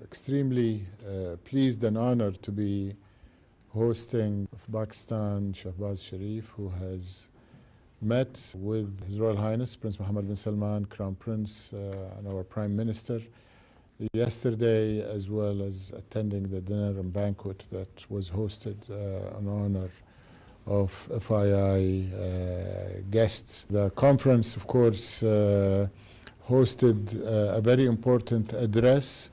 Extremely pleased and honored to be hosting Pakistan Shehbaz Sharif, who has met with His Royal Highness Prince Mohammed bin Salman, Crown Prince, and our Prime Minister yesterday, as well as attending the dinner and banquet that was hosted in honor of FII guests. The conference, of course, hosted a very important address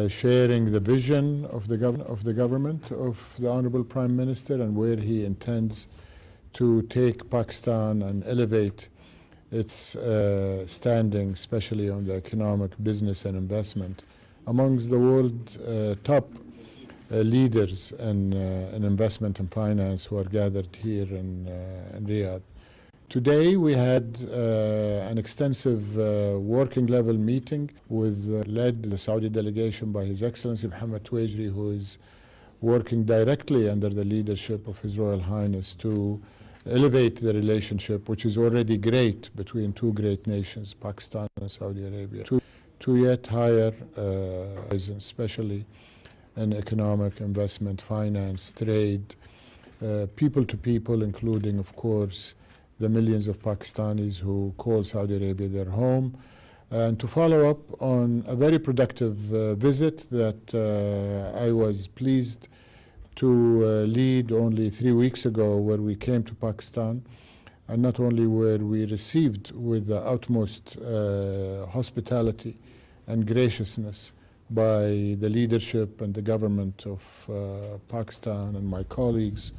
sharing the vision of the government of the Honorable Prime Minister and where he intends to take Pakistan and elevate its standing, especially on the economic, business and investment, amongst the world top leaders in investment and finance who are gathered here in Riyadh. Today we had an extensive working level meeting with led the Saudi delegation by His Excellency Mohammed Tuwajri, who is working directly under the leadership of His Royal Highness to elevate the relationship, which is already great between two great nations, Pakistan and Saudi Arabia, to yet higher, especially in economic, investment, finance, trade, people to people, including, of course, the millions of Pakistanis who call Saudi Arabia their home, and to follow up on a very productive visit that I was pleased to lead only 3 weeks ago, where we came to Pakistan, and not only were we received with the utmost hospitality and graciousness by the leadership and the government of Pakistan and my colleagues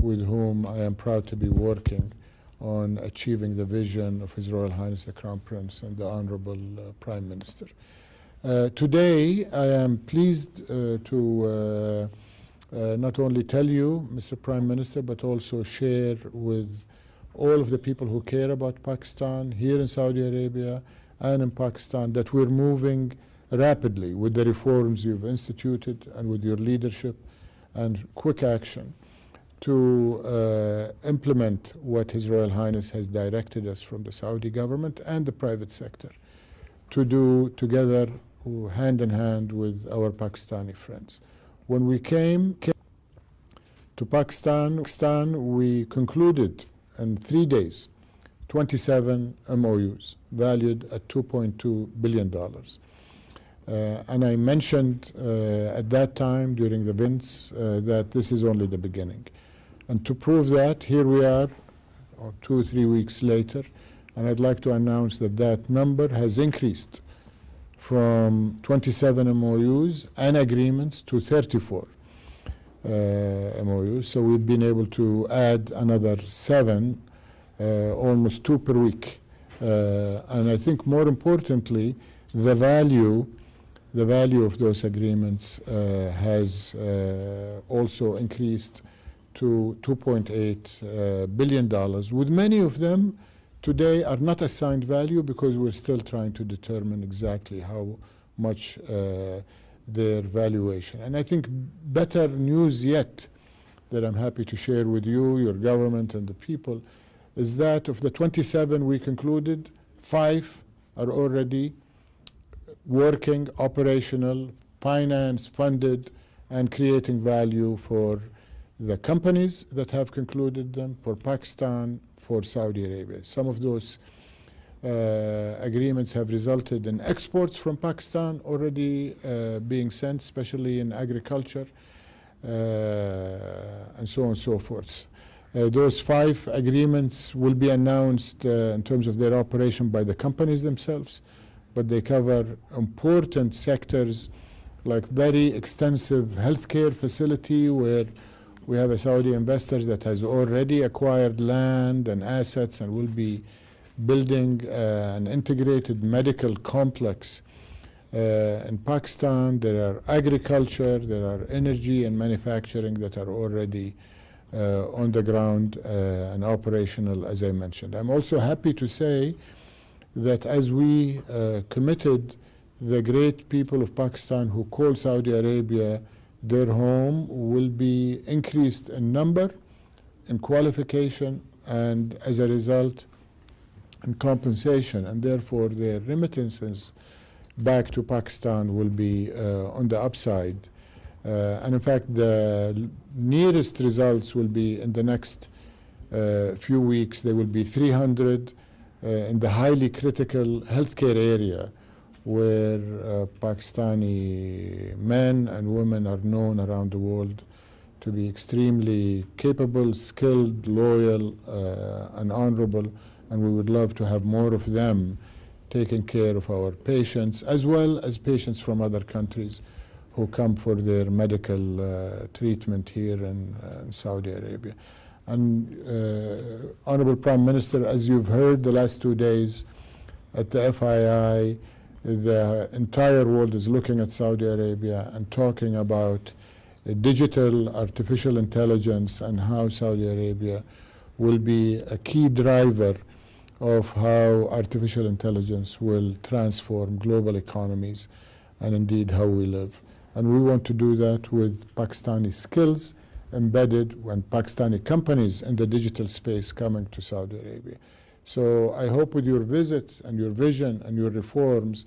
with whom I am proud to be working on achieving the vision of His Royal Highness the Crown Prince and the Honorable Prime Minister. Today I am pleased to not only tell you, Mr. Prime Minister, but also share with all of the people who care about Pakistan here in Saudi Arabia and in Pakistan that we're moving rapidly with the reforms you've instituted and with your leadership and quick action to implement what His Royal Highness has directed us from the Saudi government and the private sector to do together, hand in hand with our Pakistani friends. When we came to Pakistan, we concluded in 3 days 27 MOUs valued at $2.2 billion. And I mentioned at that time during the events that this is only the beginning. And to prove that, here we are 2 or 3 weeks later, and I'd like to announce that that number has increased from 27 MOUs and agreements to 34 MOUs. So we've been able to add another 7, almost 2 per week. And I think more importantly, the value of those agreements has also increased to $2.8 billion, with many of them today are not assigned value because we're still trying to determine exactly how much their valuation. And I think better news yet that I'm happy to share with you, your government and the people, is that of the 27 we concluded, 5 are already working, operational, finance, funded, and creating value for the companies that have concluded them, for Pakistan, for Saudi Arabia. Some of those agreements have resulted in exports from Pakistan already being sent, especially in agriculture, and so on and so forth. Those 5 agreements will be announced in terms of their operation by the companies themselves, but they cover important sectors like very extensive healthcare facility where we have a Saudi investor that has already acquired land and assets and will be building an integrated medical complex. In Pakistan, there are agriculture, there are energy and manufacturing that are already on the ground and operational, as I mentioned. I'm also happy to say that as we committed, the great people of Pakistan who call Saudi Arabia their home will be increased in number, in qualification, and as a result in compensation, and therefore their remittances back to Pakistan will be on the upside. And in fact, the nearest results will be in the next few weeks. There will be 300 in the highly critical healthcare area where Pakistani men and women are known around the world to be extremely capable, skilled, loyal, and honorable, and we would love to have more of them taking care of our patients, as well as patients from other countries who come for their medical treatment here in Saudi Arabia. And Honorable Prime Minister, as you've heard the last 2 days at the FII, the entire world is looking at Saudi Arabia and talking about digital artificial intelligence and how Saudi Arabia will be a key driver of how artificial intelligence will transform global economies and indeed how we live. And we want to do that with Pakistani skills embedded and Pakistani companies in the digital space coming to Saudi Arabia. So I hope with your visit and your vision and your reforms,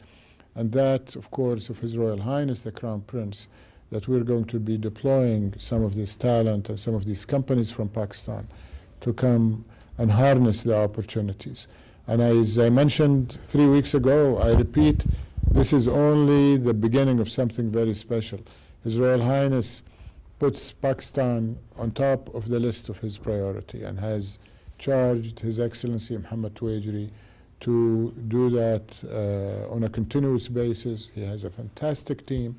and that, of course, of His Royal Highness the Crown Prince, that we're going to be deploying some of this talent and some of these companies from Pakistan to come and harness the opportunities. And as I mentioned 3 weeks ago, I repeat, this is only the beginning of something very special. His Royal Highness puts Pakistan on top of the list of his priority and has charged His Excellency Muhammad Tuwaijri to do that on a continuous basis. He has a fantastic team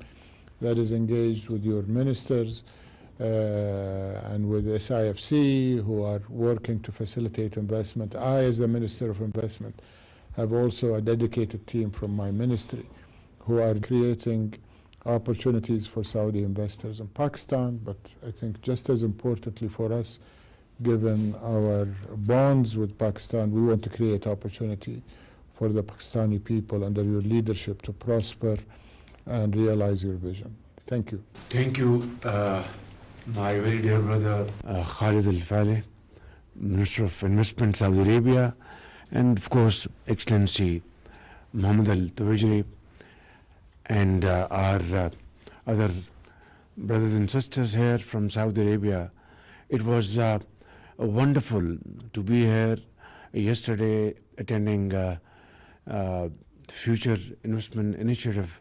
that is engaged with your ministers and with SIFC, who are working to facilitate investment. I, as the Minister of Investment, have also a dedicated team from my ministry who are creating opportunities for Saudi investors in Pakistan, but I think just as importantly for us, given our bonds with Pakistan, we want to create opportunity for the Pakistani people under your leadership to prosper and realize your vision. Thank you. Thank you, my very dear brother Khalid Al-Faleh, Minister of Investment, Saudi Arabia, and of course, Excellency Muhammad Al-Tuwaijri, and our other brothers and sisters here from Saudi Arabia. It was wonderful to be here yesterday attending Future Investment Initiative,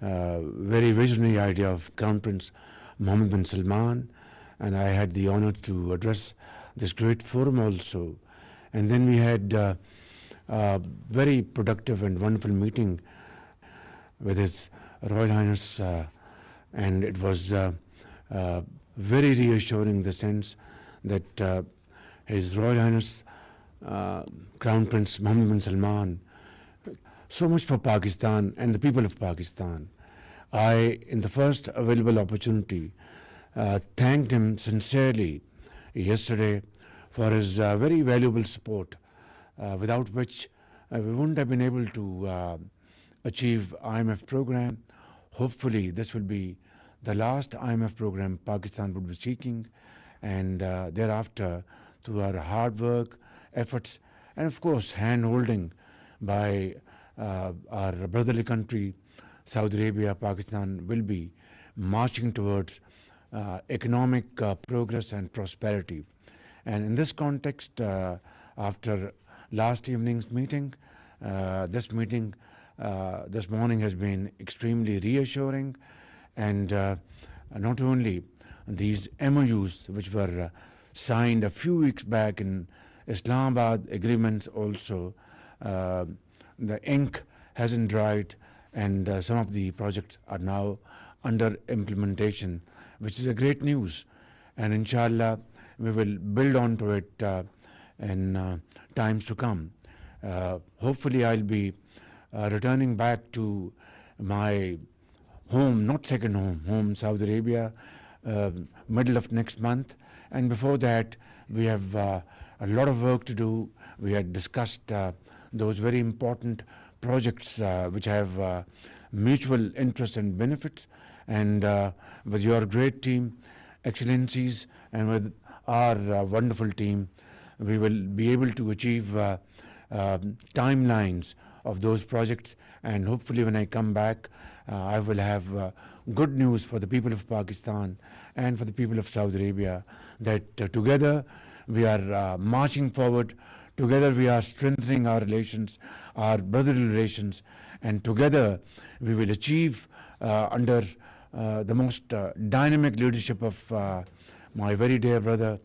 very visionary idea of Crown Prince Mohammed bin Salman, and I had the honor to address this great forum also. And then we had a very productive and wonderful meeting with His Royal Highness, and it was very reassuring in the sense that His Royal Highness Crown Prince Mohammed bin Salman, so much for Pakistan and the people of Pakistan. I, in the first available opportunity, thanked him sincerely yesterday for his very valuable support, without which we wouldn't have been able to achieve IMF program. Hopefully this will be the last IMF program Pakistan would be seeking, and thereafter, through our hard work, efforts, and of course hand-holding by our brotherly country, Saudi Arabia, Pakistan will be marching towards economic progress and prosperity. And in this context, after last evening's meeting, this meeting this morning has been extremely reassuring, and not only these MOUs which were signed a few weeks back in Islamabad, agreements also, the ink hasn't dried, and some of the projects are now under implementation, which is a great news. And inshallah, we will build on to it in times to come. Hopefully, I'll be returning back to my home, not second home, Saudi Arabia, middle of next month. And before that, we have a lot of work to do. We had discussed those very important projects which have mutual interest and benefits. And with your great team, excellencies, and with our wonderful team, we will be able to achieve timelines of those projects, and hopefully when I come back, I will have good news for the people of Pakistan and for the people of Saudi Arabia, that together we are marching forward, together we are strengthening our relations, our brotherly relations, and together we will achieve under the most dynamic leadership of my very dear brother,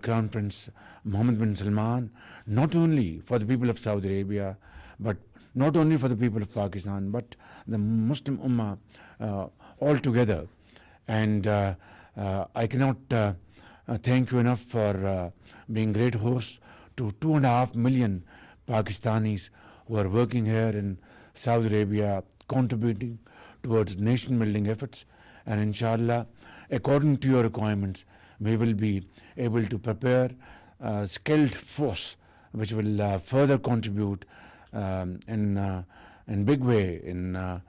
Crown Prince Mohammed bin Salman, not only for the people of Saudi Arabia, but not only for the people of Pakistan, but the Muslim Ummah altogether. And I cannot thank you enough for being great hosts to 2.5 million Pakistanis who are working here in Saudi Arabia, contributing towards nation building efforts. And inshallah, according to your requirements, we will be able to prepare a skilled force which will further contribute in big way in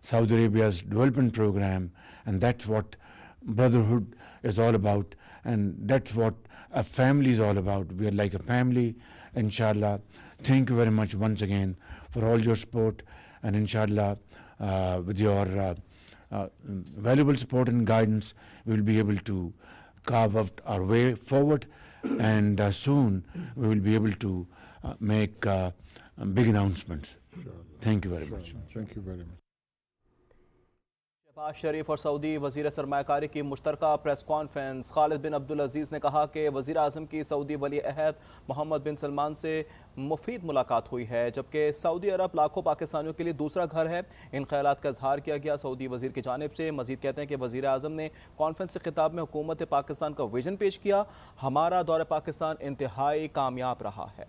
Saudi Arabia's development program. And that's what brotherhood is all about, and that's what a family is all about. We are like a family, inshallah. Thank you very much once again for all your support, and inshallah with your valuable support and guidance, we will be able to carve out our way forward, and soon we will be able to make big announcements. Thank you very much. Thank you very much. Shahbaz शरीफ और Saudi वज़ीर सरमायाकारी की मुश्तरका press conference. Khalid बिन अब्दुल अजीज़ ने कहा कि वज़ीर आज़म की Saudi वली अहद मोहम्मद बिन सलमान से मुफीद मुलाकात हुई है, जबकि सऊदी अरब लाखों पाकिस्तानियों के लिए दूसरा घर है। इन ख्यालात का इजहार किया गया सऊदी वज़ीर की जानिब से। मज़ीद कहते हैं कि वज़ीर आज़म ने कॉन्फ्रेंस से खिताब में हुकूमत पाकिस्तान का विजन पेश किया। हमारा दौरा पाकिस्तान इंतहाई कामयाब रहा है।